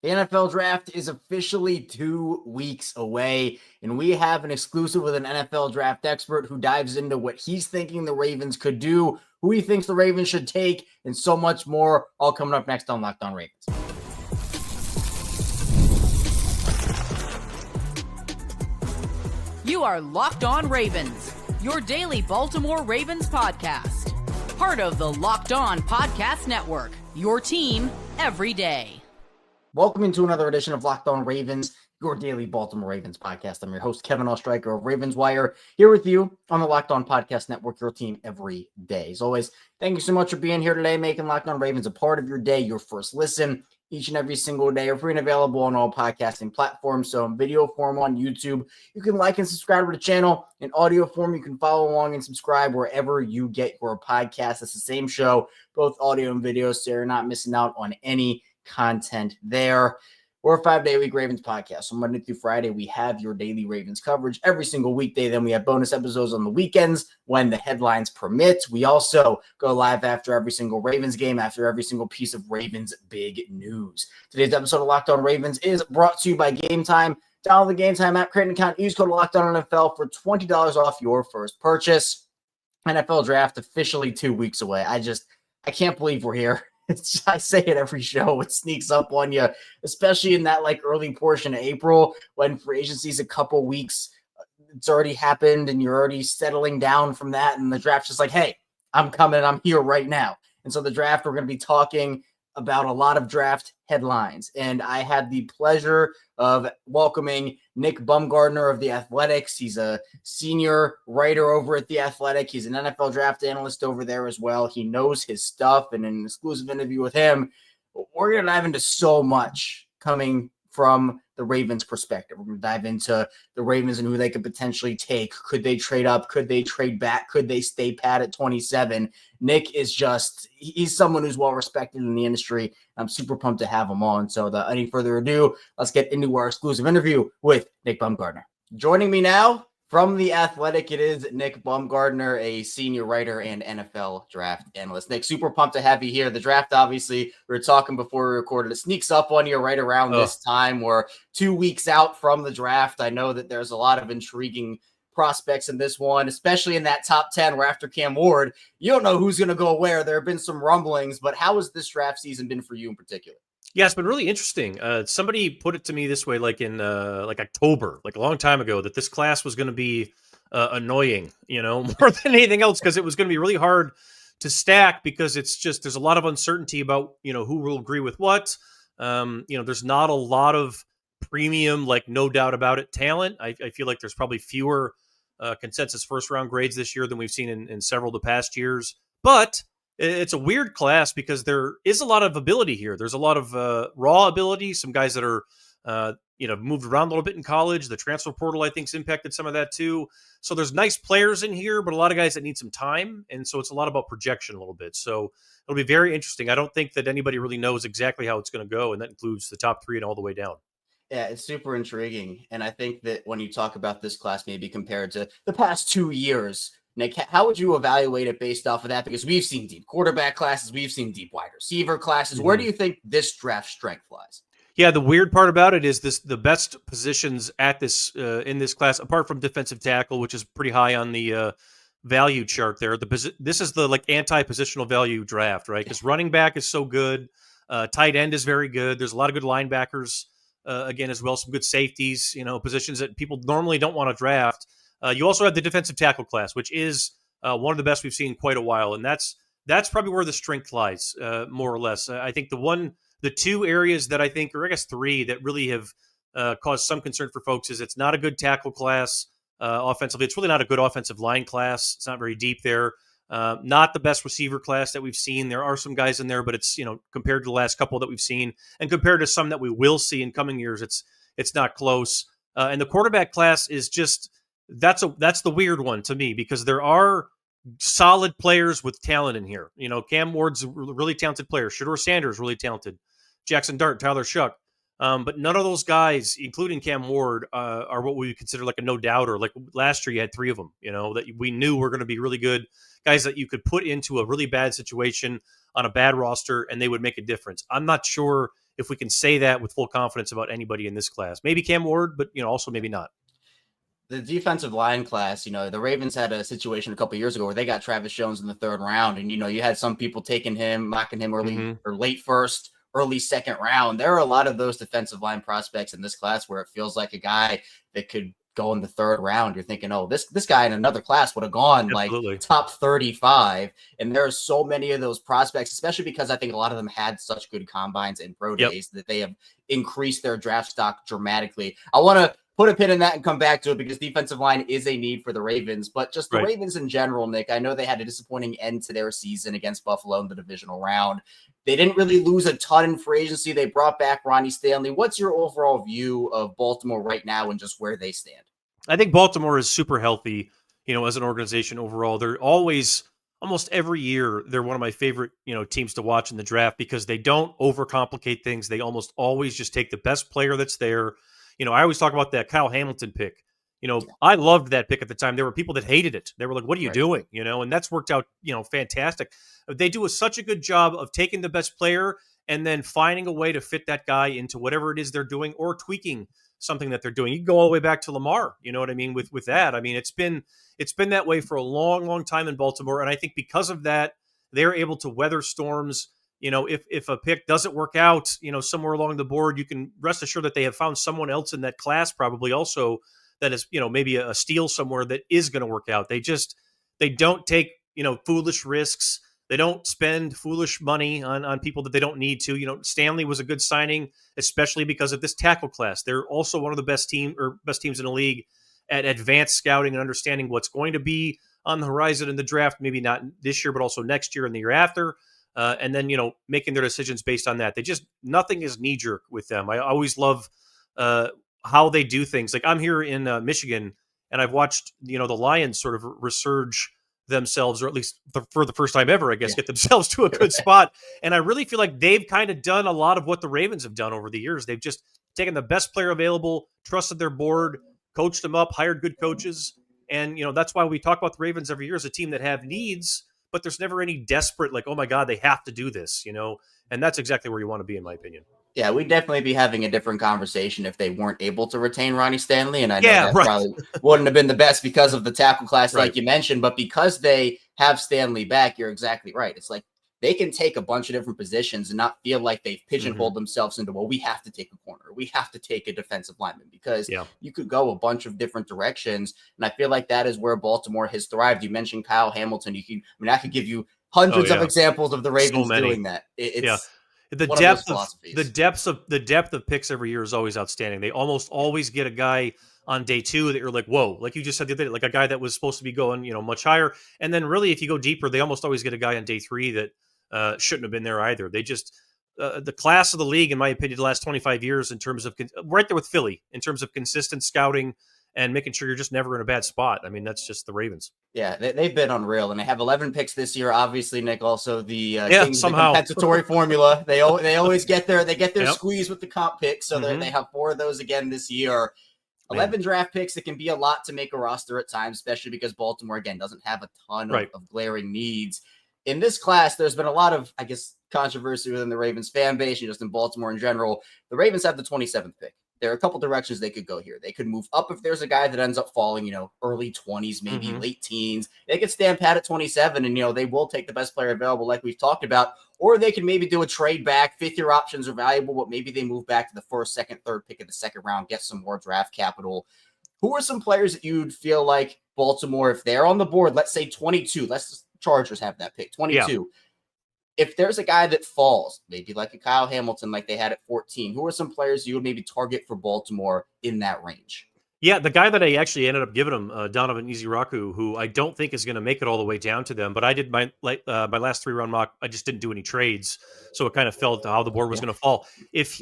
The NFL draft is officially 2 weeks away, and we have an exclusive with an NFL draft expert who dives into what he's thinking the Ravens could do, who he thinks the Ravens should take, and so much more, all coming up next on Locked On Ravens. You are Locked On Ravens, your daily Baltimore Ravens podcast. Part of the Locked On Podcast Network, your team every day. Welcome into another edition of Locked On Ravens, your daily Baltimore Ravens podcast. I'm your host, Kevin Oestreicher of Ravens Wire, here with you on the Locked On Podcast Network, your team every day. As always, thank you so much for being here today, making Locked On Ravens a part of your day, your first listen each and every single day. We're free and available on all podcasting platforms. So in video form on YouTube, you can like and subscribe to the channel. In audio form, you can follow along and subscribe wherever you get your podcast. It's the same show, both audio and video, so you're not missing out on any content there. We're a 5-day-a-week Ravens podcast. So Monday through Friday, we have your daily Ravens coverage every single weekday. Then we have bonus episodes on the weekends when the headlines permit. We also go live after every single Ravens game, after every single piece of Ravens big news. Today's episode of Locked On Ravens is brought to you by Gametime. Download the Gametime app, create an account, use code LOCKEDONNFL for $20 off your first purchase. NFL draft officially 2 weeks away. I can't believe we're here. I say it every show. It sneaks up on you, especially in that early portion of April when free agency is a couple weeks. It's already happened and you're already settling down from that. And the draft's just like, hey, I'm coming. I'm here right now. And so the draft, we're going to be talking about a lot of draft headlines. And I had the pleasure of welcoming Nick Baumgardner of The Athletics. He's a senior writer over at The Athletic. He's an NFL draft analyst over there as well. He knows his stuff. And in an exclusive interview with him, we're going to dive into so much coming from the Ravens perspective. We're going to dive into the Ravens and who they could potentially take. Could they trade up? Could they trade back? Could they stay pat at 27? Nick is he's someone who's well respected in the industry. I'm super pumped to have him on. So without any further ado, let's get into our exclusive interview with Nick Baumgardner. Joining me now from The Athletic, it is Nick Baumgardner, a senior writer and NFL draft analyst. Nick, super pumped to have you here. The draft, obviously, we were talking before we recorded, it sneaks up on you right around this time. We're 2 weeks out from the draft. I know that there's a lot of intriguing prospects in this one, especially in that top 10 where after Cam Ward, you don't know who's going to go where. There have been some rumblings, but how has this draft season been for you in particular? Yeah, it's been really interesting. Somebody put it to me this way, in October, a long time ago, that this class was going to be annoying, more than anything else, because it was going to be really hard to stack because there's a lot of uncertainty about, who will agree with what. There's not a lot of premium, no doubt about it, talent. I feel like there's probably fewer consensus first round grades this year than we've seen in several of the past years. But it's a weird class because there is a lot of ability here. There's a lot of raw ability, some guys that are, moved around a little bit in college. The transfer portal, I think, has impacted some of that too. So there's nice players in here, but a lot of guys that need some time. And so it's a lot about projection a little bit. So it'll be very interesting. I don't think that anybody really knows exactly how it's going to go. And that includes the top three and all the way down. Yeah, it's super intriguing. And I think that when you talk about this class, maybe compared to the past 2 years, Nick, how would you evaluate it based off of that? Because we've seen deep quarterback classes, we've seen deep wide receiver classes. Where do you think this draft strength lies? Yeah, the weird part about it is the best positions at this in this class, apart from defensive tackle, which is pretty high on the value chart there. This is the anti-positional value draft, right? Because running back is so good, tight end is very good. There's a lot of good linebackers again as well, some good safeties, positions that people normally don't want to draft. You also have the defensive tackle class, which is one of the best we've seen in quite a while. And that's probably where the strength lies, more or less. I think the two areas that I think, or I guess three, that really have caused some concern for folks is it's not a good tackle class offensively. It's really not a good offensive line class. It's not very deep there. Not the best receiver class that we've seen. There are some guys in there, but it's, compared to the last couple that we've seen and compared to some that we will see in coming years, it's not close. And the quarterback class is just, that's the weird one to me because there are solid players with talent in here. Cam Ward's a really talented player. Shedeur Sanders, really talented. Jackson Dart, Tyler Shuck. But none of those guys, including Cam Ward, are what we would consider a no-doubter. Last year, you had three of them, that we knew were going to be really good. Guys that you could put into a really bad situation on a bad roster, and they would make a difference. I'm not sure if we can say that with full confidence about anybody in this class. Maybe Cam Ward, but also maybe not. The defensive line class, the Ravens had a situation a couple years ago where they got Travis Jones in the third round. And, you had some people taking him, mocking him early or late first, early second round. There are a lot of those defensive line prospects in this class where it feels like a guy that could go in the third round. You're thinking, oh, this guy in another class would have gone Absolutely. like top 35. And there are so many of those prospects, especially because I think a lot of them had such good combines and pro days that they have increased their draft stock dramatically. I want to put a pin in that and come back to it because defensive line is a need for the Ravens, but just the Ravens in general, Nick, I know they had a disappointing end to their season against Buffalo in the divisional round. They didn't really lose a ton in free agency. They brought back Ronnie Stanley. What's your overall view of Baltimore right now and just where they stand? I think Baltimore is super healthy, as an organization overall. They're always, almost every year, they're one of my favorite, teams to watch in the draft because they don't overcomplicate things. They almost always just take the best player that's there. I always talk about that Kyle Hamilton pick. I loved that pick at the time. There were people that hated it. They were like, what are you doing? And that's worked out, fantastic. They do such a good job of taking the best player and then finding a way to fit that guy into whatever it is they're doing or tweaking something that they're doing. You can go all the way back to Lamar, you know what I mean? With that, I mean, it's been that way for a long, long time in Baltimore. And I think because of that, they're able to weather storms. If a pick doesn't work out, somewhere along the board, you can rest assured that they have found someone else in that class probably also that is, maybe a steal somewhere that is going to work out. They don't take, foolish risks. They don't spend foolish money on people that they don't need to. Stanley was a good signing, especially because of this tackle class. They're also one of the best teams in the league at advanced scouting and understanding what's going to be on the horizon in the draft. Maybe not this year, but also next year and the year after. And then, making their decisions based on that. Nothing is knee jerk with them. I always love how they do things. Like I'm here in Michigan and I've watched, the Lions sort of resurge themselves, or at least for the first time ever, I guess, get themselves to a good spot. And I really feel like they've kind of done a lot of what the Ravens have done over the years. They've just taken the best player available, trusted their board, coached them up, hired good coaches. And, that's why we talk about the Ravens every year as a team that have needs, but there's never any desperate, like, oh my God, they have to do this, and that's exactly where you want to be, in my opinion. Yeah, we'd definitely be having a different conversation if they weren't able to retain Ronnie Stanley. And I know that probably wouldn't have been the best because of the tackle class, like you mentioned, but because they have Stanley back, you're exactly right. It's like they can take a bunch of different positions and not feel like they've pigeonholed themselves into, well, we have to take a corner. We have to take a defensive lineman because you could go a bunch of different directions. And I feel like that is where Baltimore has thrived. You mentioned Kyle Hamilton. I could give you hundreds of examples of the Ravens doing that. The depth of picks every year is always outstanding. They almost always get a guy on day two that you're like, whoa, like you just said the other day, like a guy that was supposed to be going, much higher. And then really, if you go deeper, they almost always get a guy on day three that shouldn't have been there either. They just, the class of the league, in my opinion, the last 25 years in terms of, right there with Philly, in terms of consistent scouting and making sure you're just never in a bad spot. I mean, that's just the Ravens. Yeah, they've been unreal, and they have 11 picks this year. Obviously, Nick, also the Kings, somehow the compensatory formula. They always get their squeeze with the comp picks, so they have 4 of those again this year. 11 draft picks. It can be a lot to make a roster at times, especially because Baltimore again doesn't have a ton of glaring needs. In this class, there's been a lot of, I guess, controversy within the Ravens fan base and just in Baltimore in general. The Ravens have the 27th pick. There are a couple directions they could go here. They could move up if there's a guy that ends up falling, early 20s, maybe late teens. They could stand pat at 27 and, they will take the best player available like we've talked about. Or they can maybe do a trade back. Fifth-year options are valuable, but maybe they move back to the first, second, third pick of the second round, get some more draft capital. Who are some players that you'd feel like Baltimore, if they're on the board, let's say 22, Chargers have that pick, 22. Yeah. If there's a guy that falls, maybe like a Kyle Hamilton, like they had at 14, who are some players you would maybe target for Baltimore in that range? Yeah, the guy that I actually ended up giving him, Donovan Iziraku, who I don't think is going to make it all the way down to them, but I did my last 3-round mock. I just didn't do any trades, so it kind of fell to how the board was going to fall.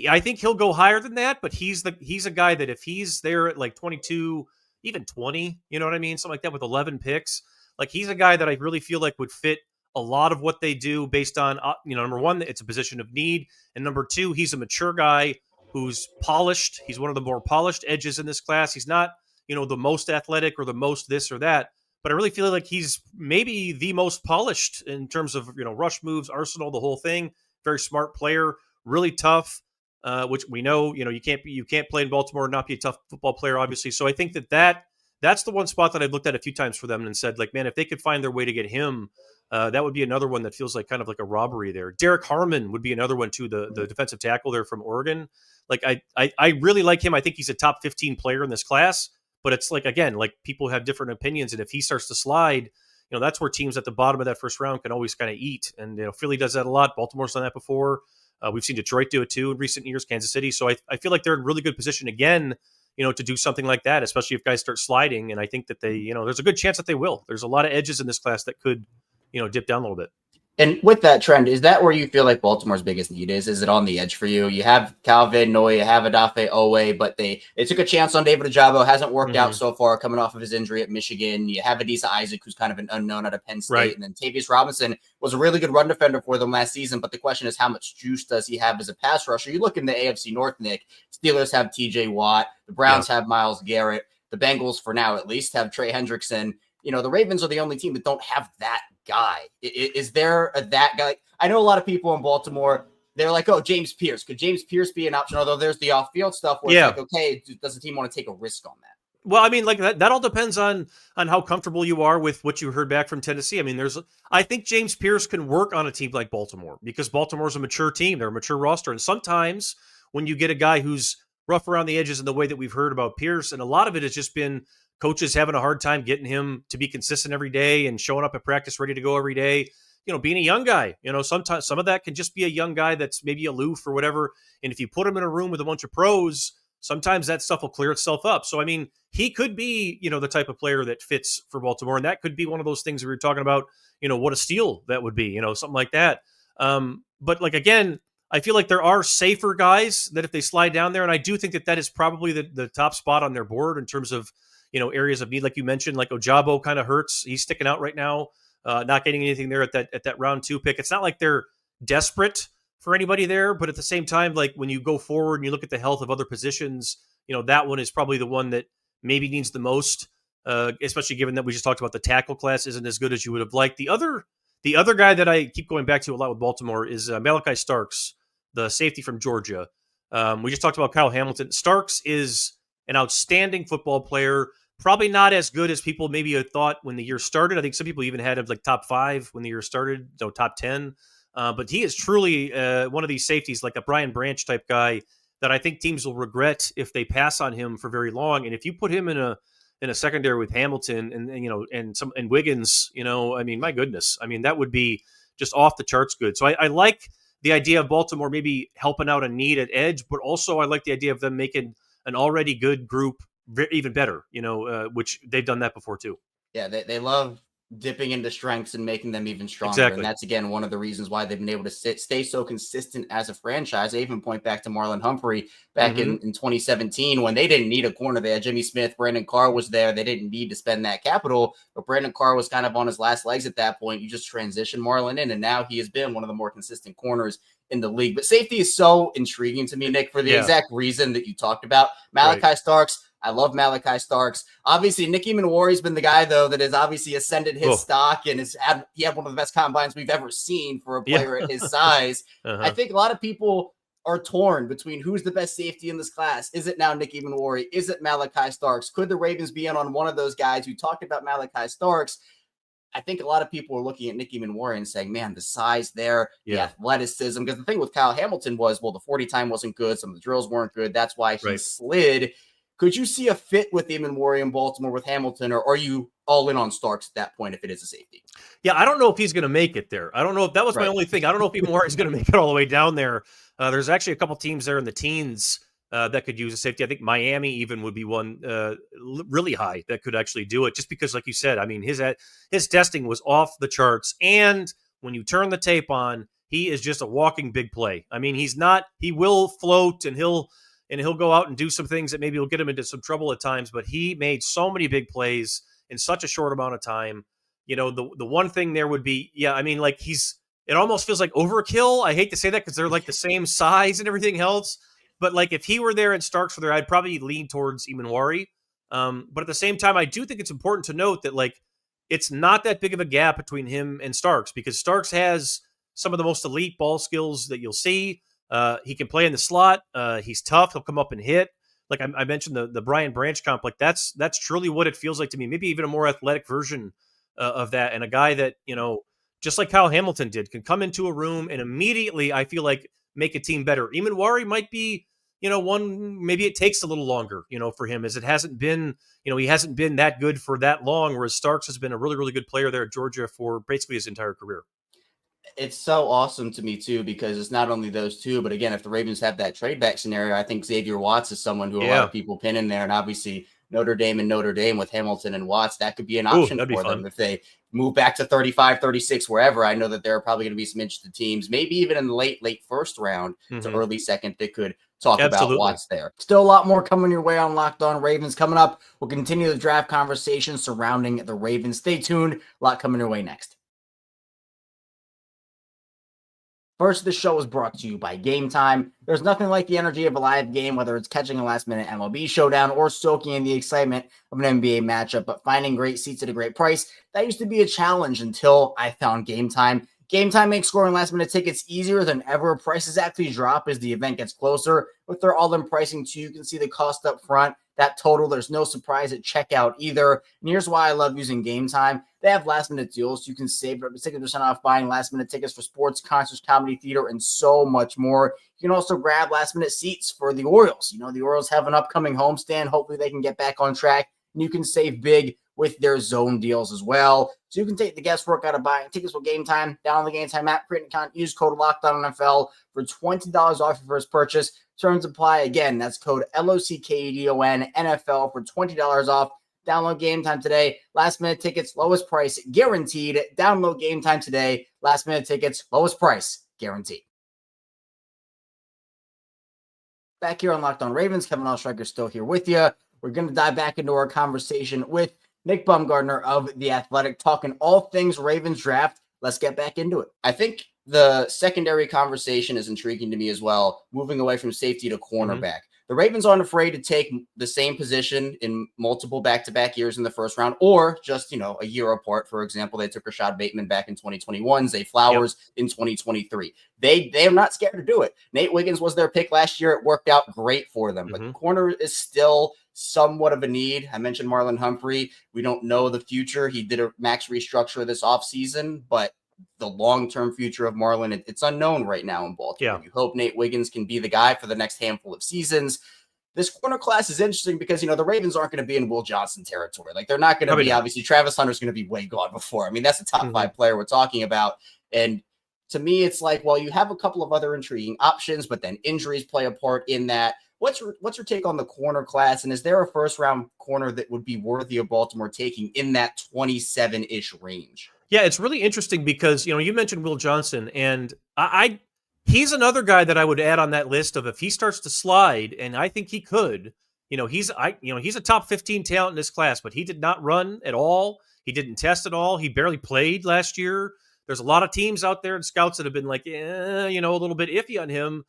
I think he'll go higher than that, but he's a guy that if he's there at like 22, even 20, you know what I mean, something like that with 11 picks, like he's a guy that I really feel like would fit a lot of what they do based on, number one, it's a position of need. And number two, he's a mature guy who's polished. He's one of the more polished edges in this class. He's not, the most athletic or the most this or that, but I really feel like he's maybe the most polished in terms of, rush moves, arsenal, the whole thing. Very smart player, really tough. which we know, you can't play in Baltimore and not be a tough football player, obviously. So I think that's the one spot that I've looked at a few times for them and said, like, man, if they could find their way to get him, that would be another one that feels like kind of like a robbery there. Derrick Harmon would be another one too, the defensive tackle there from Oregon. Like I really like him. I think he's a top 15 player in this class, but it's like, again, like people have different opinions. And if he starts to slide, that's where teams at the bottom of that first round can always kind of eat. And, Philly does that a lot. Baltimore's done that before. We've seen Detroit do it too in recent years, Kansas City. So I feel like they're in really good position again, to do something like that, especially if guys start sliding. And I think that they, there's a good chance that they will. There's a lot of edges in this class that could, dip down a little bit. And with that trend, is that where you feel like Baltimore's biggest need is? Is it on the edge for you? You have Calvin Noy, you have Adafe Owe, but they took a chance on David Ojabo. Hasn't worked out so far coming off of his injury at Michigan. You have Adisa Isaac, who's kind of an unknown out of Penn State. Right. And then Tavius Robinson was a really good run defender for them last season. But the question is, how much juice does he have as a pass rusher? You look in the AFC North, Nick. Steelers have TJ Watt. The Browns have Myles Garrett. The Bengals, for now at least, have Trey Hendrickson. The Ravens are the only team that don't have that guy. Is there that guy? I know a lot of people in Baltimore, they're like, oh, James Pierce. Could James Pierce be an option? Although there's the off-field stuff where it's like, okay, does the team want to take a risk on that? Well, I mean, like that all depends on how comfortable you are with what you heard back from Tennessee. I mean, I think James Pierce can work on a team like Baltimore because Baltimore's a mature team. They're a mature roster. And sometimes when you get a guy who's rough around the edges in the way that we've heard about Pierce, and a lot of it has just been coaches having a hard time getting him to be consistent every day and showing up at practice ready to go every day. Being a young guy, sometimes some of that can just be a young guy that's maybe aloof or whatever. And if you put him in a room with a bunch of pros, sometimes that stuff will clear itself up. So, I mean, he could be, the type of player that fits for Baltimore. And that could be one of those things we were talking about, what a steal that would be, something like that. But like, again, I feel like there are safer guys that if they slide down there, and I do think that is probably the top spot on their board in terms of, areas of need, like you mentioned, like Ojabo kind of hurts. He's sticking out right now, not getting anything there at that round 2 pick. It's not like they're desperate for anybody there, but at the same time, like when you go forward and you look at the health of other positions, that one is probably the one that maybe needs the most, especially given that we just talked about the tackle class isn't as good as you would have liked. The other guy that I keep going back to a lot with Baltimore is Malachi Starks, the safety from Georgia. We just talked about Kyle Hamilton. Starks is an outstanding football player. Probably not as good as people maybe had thought when the year started. I think some people even had him like top 5 when the year started, top 10. But he is truly one of these safeties, like a Brian Branch type guy that I think teams will regret if they pass on him for very long. And if you put him in a secondary with Hamilton and Wiggins, I mean, my goodness, I mean, that would be just off the charts good. So I like the idea of Baltimore maybe helping out a need at edge, but also I like the idea of them making an already good group even better, which they've done that before too. Yeah, they love dipping into strengths and making them even stronger. Exactly. And that's, again, one of the reasons why they've been able to stay so consistent as a franchise. I even point back to Marlon Humphrey back in 2017 when they didn't need a corner. They had Jimmy Smith. Brandon Carr was there. They didn't need to spend that capital, but Brandon Carr was kind of on his last legs at that point. You just transition Marlon in, and now he has been one of the more consistent corners in the league. But safety is so intriguing to me, Nick, for the exact reason that you talked about. Malachi Starks, I love Malachi Starks. Obviously, Nicky Manwari's been the guy, though, that has obviously ascended his stock and he had one of the best combines we've ever seen for a player at his size. I think a lot of people are torn between who's the best safety in this class. Is it now Nicky Manwari? Is it Malachi Starks? Could the Ravens be in on one of those guys? You talked about Malachi Starks. I think a lot of people are looking at Nicky Manwari and saying, man, the size there, the athleticism. Because the thing with Kyle Hamilton was, well, the 40 time wasn't good. Some of the drills weren't good. That's why he slid. Could you see a fit with Manwari in Baltimore with Hamilton, or are you all in on Starks at that point if it is a safety? Yeah, I don't know if he's going to make it there. I don't know if that was my only thing. I don't know if Manwari is going to make it all the way down there. There's actually a couple teams there in the teens that could use a safety. I think Miami even would be one really high that could actually do it, just because, like you said, I mean, his testing was off the charts. And when you turn the tape on, he is just a walking big play. I mean, he will float and he'll go out and do some things that maybe will get him into some trouble at times, but he made so many big plays in such a short amount of time. The one thing there would be, I mean, like it almost feels like overkill. I hate to say that because they're like the same size and everything else. But like if he were there and Starks were there, I'd probably lean towards Manwari. But at the same time, I do think it's important to note that like it's not that big of a gap between him and Starks, because Starks has some of the most elite ball skills that you'll see. He can play in the slot. He's tough. He'll come up and hit. Like I mentioned, the Brian Branch comp, like that's truly what it feels like to me. Maybe even a more athletic version of that, and a guy that, just like Kyle Hamilton did, can come into a room and immediately, I feel like, make a team better. Eamon might be, one, maybe it takes a little longer, for him, as it hasn't been, he hasn't been that good for that long, whereas Starks has been a really, really good player there at Georgia for basically his entire career. It's so awesome to me too, because it's not only those two, but again, if the Ravens have that trade back scenario, I think Xavier Watts is someone who a lot of people pin in there. And obviously Notre Dame with Hamilton and Watts, that could be an option for them if they move back to 35, 36, wherever. I know that there are probably going to be some interested teams, maybe even in the late first round to early second, that could talk about Watts there. Still a lot more coming your way on Locked On Ravens. Coming up, we'll continue the draft conversation surrounding the Ravens. Stay tuned. A lot coming your way next. First, this show is brought to you by Gametime. There's nothing like the energy of a live game, whether it's catching a last-minute MLB showdown or soaking in the excitement of an NBA matchup, but finding great seats at a great price, that used to be a challenge until I found Gametime. Gametime makes scoring last-minute tickets easier than ever. Prices actually drop as the event gets closer. With their all-in pricing, too, you can see the cost up front, that total. There's no surprise at checkout either. And here's why I love using Gametime. They have last-minute deals. You can save up to 60% off buying last-minute tickets for sports, concerts, comedy, theater, and so much more. You can also grab last-minute seats for the Orioles. The Orioles have an upcoming homestand. Hopefully they can get back on track. And you can save big with their zone deals as well. So you can take the guesswork out of buying tickets with Gametime. Download the Gametime app, create an account, use code LOCKEDONNFL for $20 off your first purchase. Terms apply. Again, that's code LOCKEDON NFL for $20 off. Download Gametime today. Last-minute tickets, lowest price guaranteed. Download Gametime today. Last-minute tickets, lowest price guaranteed. Back here on Locked On Ravens, Kevin Oestreicher still here with you. We're going to dive back into our conversation with Nick Baumgardner of The Athletic, talking all things Ravens draft. Let's get back into it. I think the secondary conversation is intriguing to me as well, moving away from safety to cornerback. The Ravens aren't afraid to take the same position in multiple back-to-back years in the first round, or just, a year apart. For example, they took Rashod Bateman back in 2021, Zay Flowers in 2023. They are not scared to do it. Nate Wiggins was their pick last year. It worked out great for them, but corner is still somewhat of a need. I mentioned Marlon Humphrey. We don't know the future. He did a max restructure this offseason, but the long-term future of Marlon, it's unknown right now in Baltimore. You hope Nate Wiggins can be the guy for the next handful of seasons. This corner class is interesting because, the Ravens aren't going to be in Will Johnson territory. Like, they're not going to be, obviously, Travis Hunter's going to be way gone before. I mean, that's a top five player we're talking about. And to me, it's like, well, you have a couple of other intriguing options, but then injuries play a part in that. What's your take on the corner class? And is there a first-round corner that would be worthy of Baltimore taking in that 27-ish range? Yeah, it's really interesting because, you mentioned Will Johnson, and he's another guy that I would add on that list of if he starts to slide, and I think he could. He's a top 15 talent in this class, but he did not run at all. He didn't test at all. He barely played last year. There's a lot of teams out there and scouts that have been like, a little bit iffy on him.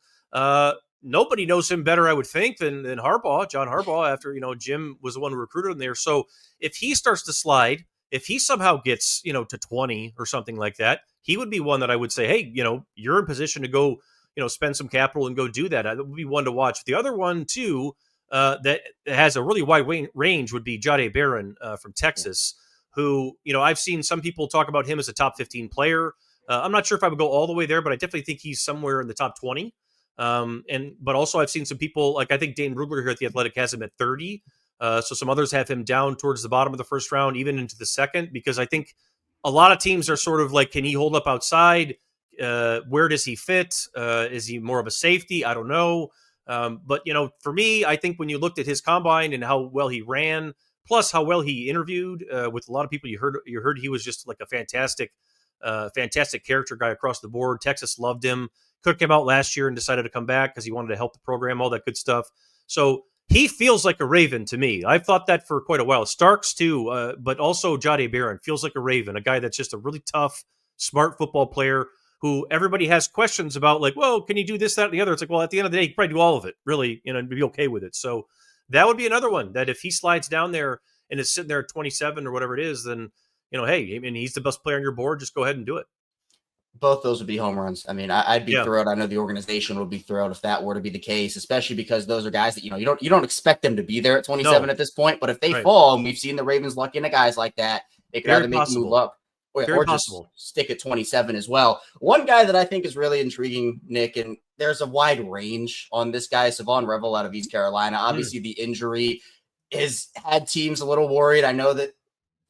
Nobody knows him better, I would think, than Harbaugh, John Harbaugh, after, Jim was the one who recruited him there. So if he starts to slide, if he somehow gets, to 20 or something like that, he would be one that I would say, hey, you're in position to go, spend some capital and go do that. That would be one to watch. The other one, too, that has a really wide range would be Jahdae Barron from Texas, who, I've seen some people talk about him as a top 15 player. I'm not sure if I would go all the way there, but I definitely think he's somewhere in the top 20. But also I've seen some people, like I think Dane Rugler here at The Athletic has him at 30. So some others have him down towards the bottom of the first round, even into the second, because I think a lot of teams are sort of like, can he hold up outside? Where does he fit? Is he more of a safety? I don't know. But for me, I think when you looked at his combine and how well he ran, plus how well he interviewed with a lot of people, you heard he was just like a fantastic character guy across the board. Texas loved him. Could come out last year and decided to come back because he wanted to help the program, all that good stuff. So he feels like a Raven to me. I've thought that for quite a while. Starks too, but also Jahdae Barron feels like a Raven, a guy that's just a really tough, smart football player who everybody has questions about, like, well, can you do this, that, and the other? It's like, well, at the end of the day, he can probably do all of it, really, and be okay with it. So that would be another one that if he slides down there and is sitting there at 27 or whatever it is, then, hey, I mean, he's the best player on your board. Just go ahead and do it. Both those would be home runs. I mean, I'd be Yeah. thrilled. I know the organization would be thrilled if that were to be the case, especially because those are guys that you don't expect them to be there at 27 No. at this point. But if they Right. fall, and we've seen the Ravens lucky into guys like that, they could Very either make the move possible. up Very or just possible. stick at 27 as well. One guy that I think is really intriguing, Nick, and there's a wide range on this guy, Savon Revel out of East Carolina. Obviously, the injury has had teams a little worried. I know that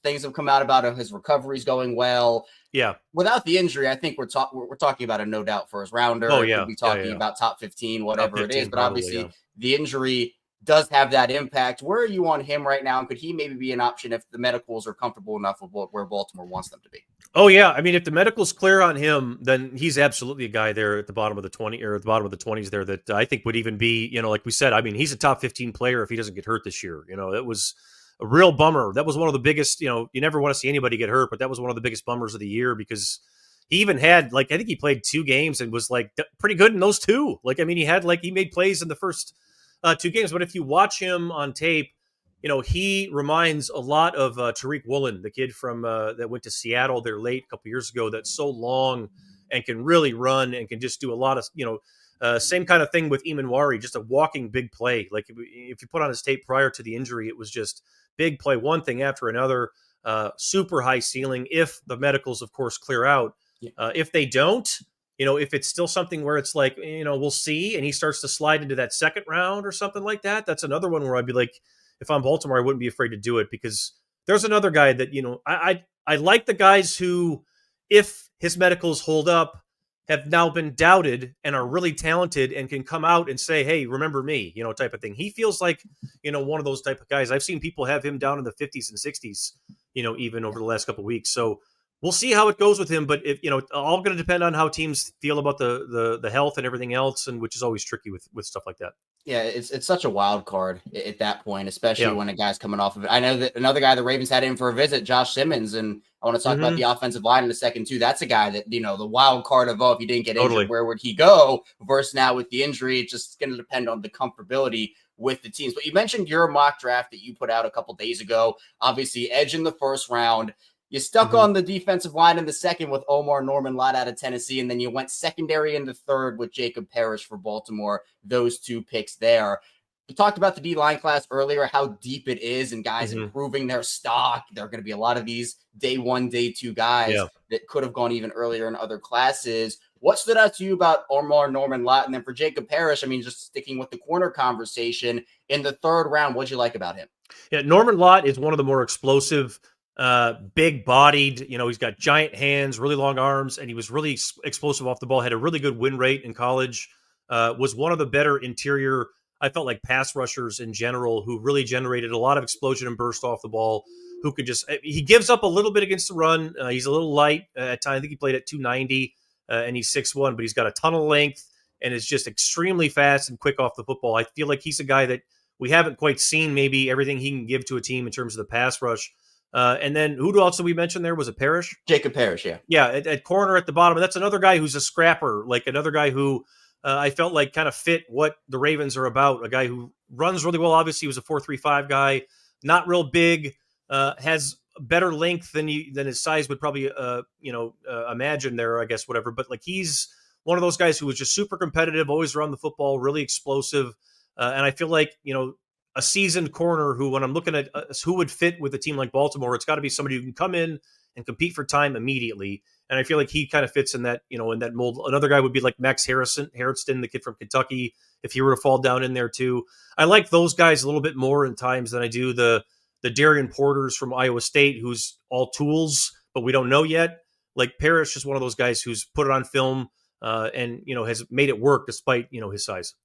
things have come out about his recovery's going well. Yeah. Without the injury, I think we're talking about a no doubt first Oh, rounder. yeah. Could be Yeah, talking yeah. about top 15, Top whatever it is. 15 But probably, yeah. obviously, the injury does have that impact. Where are you on him right now? And could he maybe be an option if the medicals are comfortable enough with where Baltimore wants them to be? Oh, yeah. I mean, if the medical's clear on him, then he's absolutely a guy there at the bottom of the 20 or at the bottom of the 20s there that I think would even be, like we said, I mean, he's a top 15 player if he doesn't get hurt this year. That was a real bummer. That was one of the biggest, you never want to see anybody get hurt, but that was one of the biggest bummers of the year because he even had, I think he played 2 games and was pretty good in those 2. I mean, he made plays in the first 2 games, but if you watch him on tape, he reminds a lot of Tariq Woolen, the kid from that went to Seattle there late a couple years ago. That's so long and can really run and can just do a lot of, same kind of thing with Emanwari, just a walking big play. If you put on his tape prior to the injury, it was just big play, one thing after another, super high ceiling. If the medicals, of course, clear out, if they don't, if it's still something where it's we'll see, and he starts to slide into that second round or something like that, that's another one where I'd be like, if I'm Baltimore, I wouldn't be afraid to do it because there's another guy that, I like the guys who, if his medicals hold up, have now been doubted and are really talented and can come out and say, hey, remember me, type of thing. He feels like, one of those type of guys. I've seen people have him down in the 50s and 60s, even over the last couple of weeks. So we'll see how it goes with him. But if, all going to depend on how teams feel about the health and everything else, and which is always tricky with stuff like that. Yeah, it's such a wild card at that point, especially Yeah. when a guy's coming off of it. I know that another guy the Ravens had in for a visit, Josh Simmons, and I want to talk about the offensive line in a second too. That's a guy that, the wild card of, if he didn't get injured, where would he go? Versus now with the injury, it's just going to depend on the comfortability with the teams. But you mentioned your mock draft that you put out a couple days ago. Obviously, edge in the first round. You stuck on the defensive line in the second with Omar Norman-Lott out of Tennessee, and then you went secondary in the third with Jacob Parrish for Baltimore. Those 2 picks there. We talked about the D-line class earlier, how deep it is, and guys improving their stock. There are going to be a lot of these day 1, day 2 guys that could have gone even earlier in other classes. What stood out to you about Omar Norman-Lott? And then for Jacob Parrish, I mean, just sticking with the corner conversation, in the third round, what'd you like about him? Yeah, Norman-Lott is one of the more explosive, big bodied, he's got giant hands, really long arms, and he was really explosive off the ball, had a really good win rate in college, was one of the better interior, I felt like, pass rushers in general, who really generated a lot of explosion and burst off the ball, who could he gives up a little bit against the run. He's a little light at times. I think he played at 290 and he's 6'1", but he's got a ton of length and is just extremely fast and quick off the football. I feel like he's a guy that we haven't quite seen maybe everything he can give to a team in terms of the pass rush. And then who else did we mention there? Was it Parrish? Jacob Parrish, yeah. Yeah, at corner at the bottom. And that's another guy who's a scrapper, another guy who I felt like kind of fit what the Ravens are about. A guy who runs really well. Obviously, he was a 4.35 guy, not real big, has better length than his size would probably imagine there, I guess, whatever. But he's one of those guys who was just super competitive, always around the football, really explosive. And I feel like, a seasoned corner who, when I'm looking at who would fit with a team like Baltimore, it's got to be somebody who can come in and compete for time immediately. And I feel like he kind of fits in that, in that mold. Another guy would be like Max Harrison, the kid from Kentucky, if he were to fall down in there too. I like those guys a little bit more in times than I do the Darian Porters from Iowa State, who's all tools, but we don't know yet. Parrish is one of those guys who's put it on film and, has made it work despite, his size.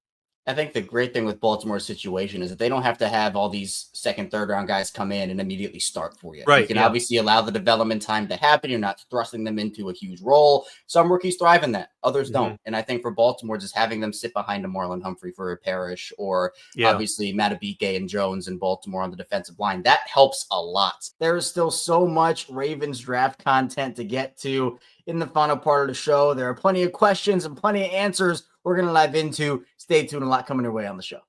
I think the great thing with Baltimore's situation is that they don't have to have all these second, third round guys come in and immediately start for you. Right. You can obviously allow the development time to happen. You're not thrusting them into a huge role. Some rookies thrive in that, others don't. And I think for Baltimore, just having them sit behind a Marlon Humphrey for a Parrish, or obviously Matabike and Jones in Baltimore on the defensive line, that helps a lot. There's still so much Ravens draft content to get to in the final part of the show. There are plenty of questions and plenty of answers we're going to dive into. Stay tuned. A lot coming your way on the show.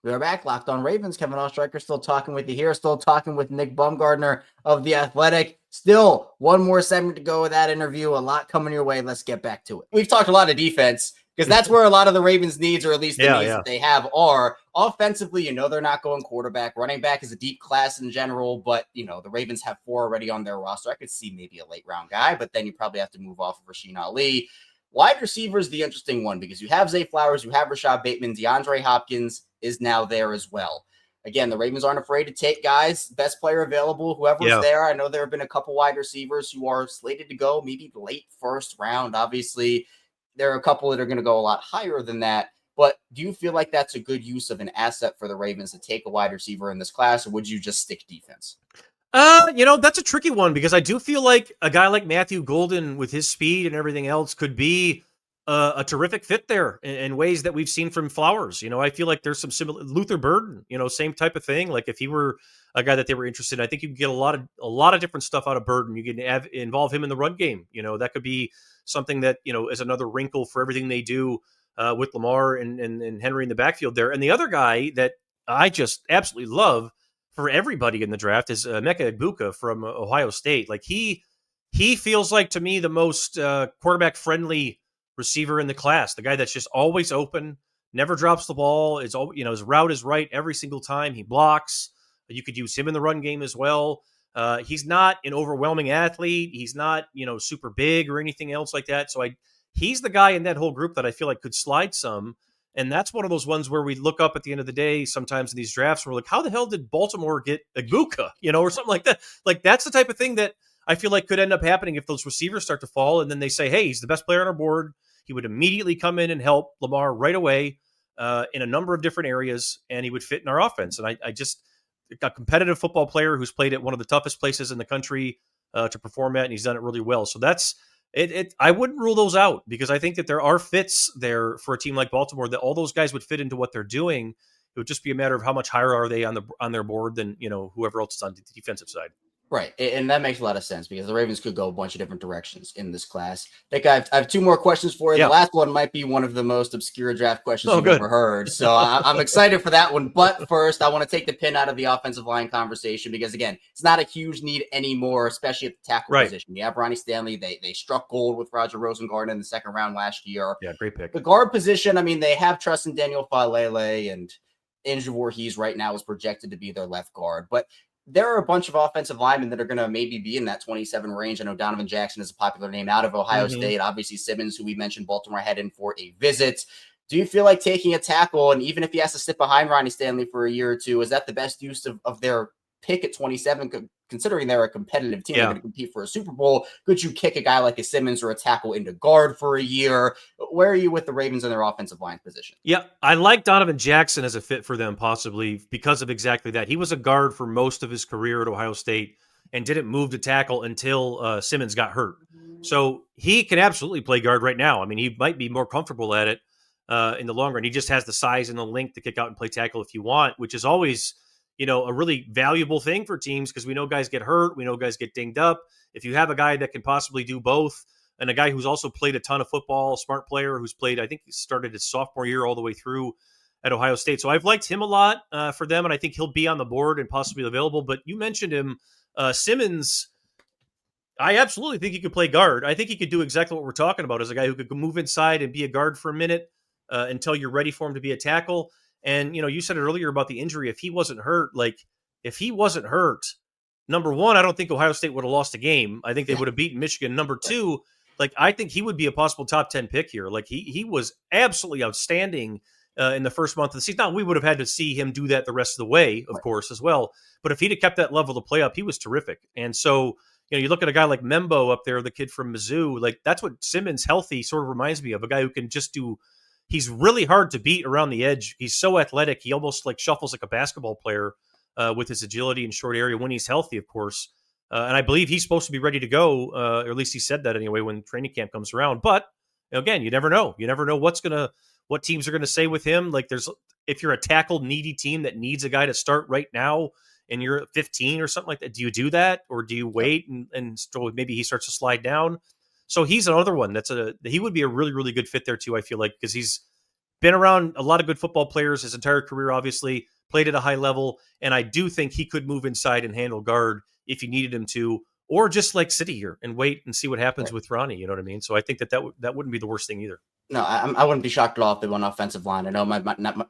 We are back, Locked On Ravens. Kevin Oestreicher still talking with you here, still talking with Nick Baumgardner of The Athletic. Still one more segment to go with that interview. A lot coming your way. Let's get back to it. We've talked a lot of defense because that's where a lot of the Ravens' needs, or at least the needs that they have, are. Offensively, they're not going quarterback. Running back is a deep class in general, but, the Ravens have 4 already on their roster. I could see maybe a late round guy, but then you probably have to move off of Rasheen Ali. Wide receiver is the interesting one because you have Zay Flowers, you have Rashod Bateman, DeAndre Hopkins is now there as well. Again, the Ravens aren't afraid to take guys, best player available, whoever's there. I know there have been a couple wide receivers who are slated to go maybe late first round. Obviously, there are a couple that are going to go a lot higher than that. But do you feel like that's a good use of an asset for the Ravens to take a wide receiver in this class, or would you just stick defense? That's a tricky one because I do feel like a guy like Matthew Golden with his speed and everything else could be a terrific fit there in ways that we've seen from Flowers. I feel like there's some similar Luther Burden, same type of thing. Like if he were a guy that they were interested in, I think you can get a lot of different stuff out of Burden. You can involve him in the run game. That could be something that, is another wrinkle for everything they do with Lamar and Henry in the backfield there. And the other guy that I just absolutely love for everybody in the draft is Emeka Egbuka from Ohio State. Like he feels like to me the most quarterback friendly receiver in the class. The guy that's just always open, never drops the ball. Is his route is right every single time. He blocks. You could use him in the run game as well. He's not an overwhelming athlete. He's not super big or anything else like that. So he's the guy in that whole group that I feel like could slide some. And that's one of those ones where we look up at the end of the day, sometimes in these drafts, and we're like, how the hell did Baltimore get Egbuka, or something like that? Like, that's the type of thing that I feel like could end up happening if those receivers start to fall. And then they say, hey, he's the best player on our board. He would immediately come in and help Lamar right away in a number of different areas, and he would fit in our offense. And I just a competitive football player who's played at one of the toughest places in the country to perform at, and he's done it really well. So that's it. I wouldn't rule those out because I think that there are fits there for a team like Baltimore that all those guys would fit into what they're doing. It would just be a matter of how much higher are they on their board than whoever else is on the defensive side. Right, and that makes a lot of sense because the Ravens could go a bunch of different directions in this class. I think I have 2 more questions for you. Yeah. The last one might be one of the most obscure draft questions you've ever heard, so I'm excited for that one. But first, I want to take the pin out of the offensive line conversation because, again, it's not a huge need anymore, especially at the tackle position. You have Ronnie Stanley. They struck gold with Roger Rosengarten in the second round last year. Yeah, great pick. The guard position, they have trust in Daniel Falele, and Andrew Voorhees right now is projected to be their left guard. But there are a bunch of offensive linemen that are going to maybe be in that 27 range. I know Donovan Jackson is a popular name out of Ohio State. Obviously, Simmons, who we mentioned, Baltimore had in for a visit. Do you feel like taking a tackle, and even if he has to sit behind Ronnie Stanley for a year or two, is that the best use of their pick at 27, considering they're a competitive team, they're going to compete for a Super Bowl? Could you kick a guy like a Simmons or a tackle into guard for a year? Where are you with the Ravens and their offensive line position? Yeah, I like Donovan Jackson as a fit for them, possibly because of exactly that. He was a guard for most of his career at Ohio State and didn't move to tackle until Simmons got hurt. So he can absolutely play guard right now. He might be more comfortable at it in the long run. He just has the size and the length to kick out and play tackle if you want, which is always a really valuable thing for teams because we know guys get hurt. We know guys get dinged up. If you have a guy that can possibly do both and a guy who's also played a ton of football, a smart player who's played, I think he started his sophomore year all the way through at Ohio State. So I've liked him a lot for them, and I think he'll be on the board and possibly available. But you mentioned him, Simmons. I absolutely think he could play guard. I think he could do exactly what we're talking about as a guy who could move inside and be a guard for a minute until you're ready for him to be a tackle. And, you said it earlier about the injury. If he wasn't hurt, number one, I don't think Ohio State would have lost a game. I think they would have beaten Michigan. Number two, I think he would be a possible top 10 pick here. He was absolutely outstanding in the first month of the season. Now, we would have had to see him do that the rest of the way, of course, as well. But if he'd have kept that level of play up, he was terrific. And so, you look at a guy like Membo up there, the kid from Mizzou, that's what Simmons healthy sort of reminds me of, a guy who can just do. He's really hard to beat around the edge. He's so athletic. He almost shuffles like a basketball player with his agility and short area when he's healthy, of course. And I believe he's supposed to be ready to go, or at least he said that anyway when training camp comes around. But again, you never know. You never know what teams are going to say with him. If you're a tackle needy team that needs a guy to start right now and you're at 15 or something like that, do you do that, or do you wait and maybe he starts to slide down? So he's another one he would be a really, really good fit there too, I feel like, because he's been around a lot of good football players his entire career, obviously, played at a high level, and I do think he could move inside and handle guard if you needed him to, or just like sit here and wait and see what happens with Ronnie, you know what I mean? So I think that wouldn't be the worst thing either. No, I wouldn't be shocked at all if they went offensive line. I know it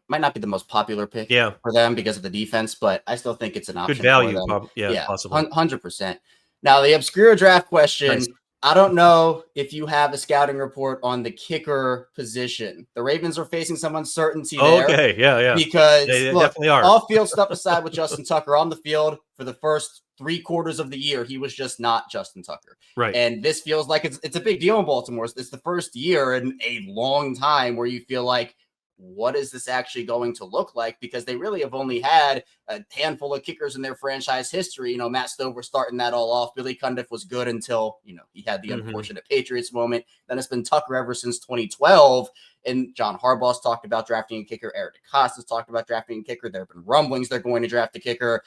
might not be the most popular pick for them because of the defense, but I still think it's an option. Good value, for them. possibly. 100%. Now, the obscure draft question. Nice. I don't know if you have a scouting report on the kicker position. The Ravens are facing some uncertainty there. Okay, yeah. Because they look, definitely are. All field stuff aside with Justin Tucker on the field for the first 3/4 of the year, he was just not Justin Tucker. Right. And this feels like it's a big deal in Baltimore. It's the first year in a long time where you feel like, what is this actually going to look like? Because they really have only had a handful of kickers in their franchise history. You know, Matt Stover starting that all off. Billy Cundiff was good until, he had the unfortunate Patriots moment. Then it's been Tucker ever since 2012. And John Harbaugh's talked about drafting a kicker. Eric DeCosta's talked about drafting a kicker. There have been rumblings they're going to draft a kicker.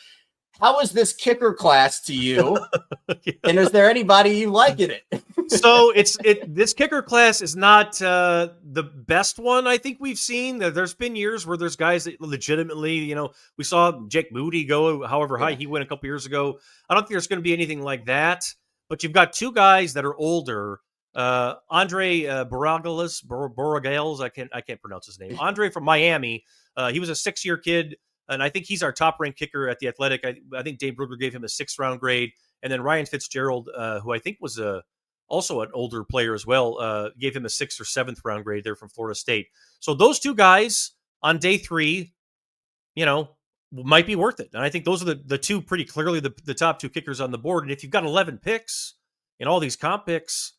How is this kicker class to you? And is there anybody you like in it? So this kicker class is not the best one I think we've seen. There's been years where there's guys that legitimately, we saw Jake Moody go however high he went a couple years ago. I don't think there's going to be anything like that. But you've got two guys that are older. Andre Borregales, I can't pronounce his name. Andre from Miami. He was a 6-year kid. And I think he's our top-ranked kicker at the Athletic. I think Dave Brugler gave him a 6th-round grade. And then Ryan Fitzgerald, who I think was also an older player as well, gave him a 6th or 7th-round grade there from Florida State. So those two guys on day 3, might be worth it. And I think those are the two pretty clearly the top 2 kickers on the board. And if you've got 11 picks and all these comp picks,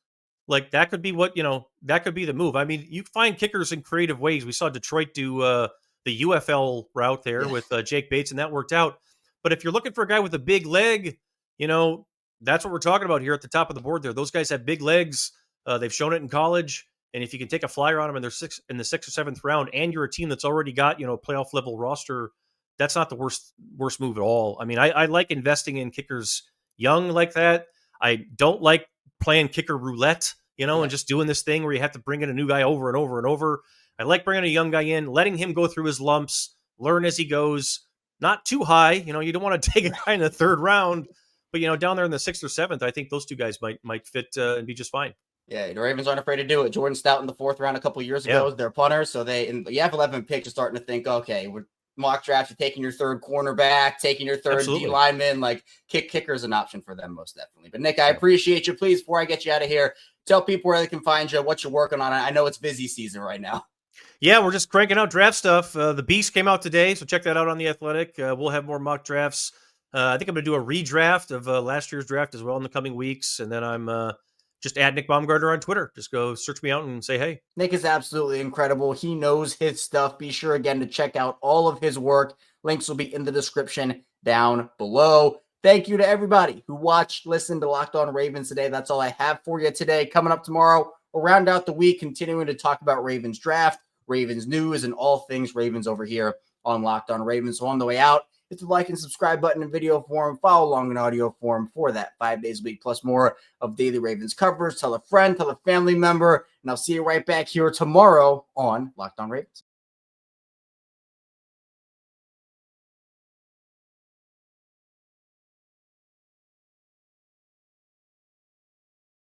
like that could be that could be the move. I mean, you find kickers in creative ways. We saw Detroit do the UFL route there with Jake Bates, and that worked out. But if you're looking for a guy with a big leg, that's what we're talking about here at the top of the board there. Those guys have big legs. They've shown it in college. And if you can take a flyer on them in the 6th or 7th round, and you're a team that's already got, playoff level roster, that's not the worst move at all. I mean, I like investing in kickers young like that. I don't like playing kicker roulette, and just doing this thing where you have to bring in a new guy over and over and over. I like bringing a young guy in, letting him go through his lumps, learn as he goes, not too high. You don't want to take a guy in the 3rd round, but, down there in the 6th or 7th, I think those two guys might fit and be just fine. Yeah, the Ravens aren't afraid to do it. Jordan Stout in the 4th round a couple of years ago is their punter. So you have 11 picks, you're starting to think, okay, with mock draft, you're taking your 3rd cornerback, taking your 3rd D lineman, like kicker is an option for them most definitely. But Nick, I appreciate you. Please, before I get you out of here, tell people where they can find you, what you're working on. I know it's busy season right now. Yeah, we're just cranking out draft stuff. The Beast came out today, so check that out on The Athletic. We'll have more mock drafts. I think I'm going to do a redraft of last year's draft as well in the coming weeks. And then I'm just at Nick Baumgardner on Twitter. Just go search me out and say hey. Nick is absolutely incredible. He knows his stuff. Be sure, again, to check out all of his work. Links will be in the description down below. Thank you to everybody who watched, listened to Locked On Ravens today. That's all I have for you today. Coming up tomorrow, we'll round out the week, continuing to talk about Ravens draft, Ravens news, and all things Ravens over here on Locked On Ravens. So on the way out, hit the like and subscribe button in video form, follow along in audio form for that 5 days a week plus more of daily Ravens coverage. Tell a friend, tell a family member, and I'll see you right back here tomorrow on Locked On Ravens.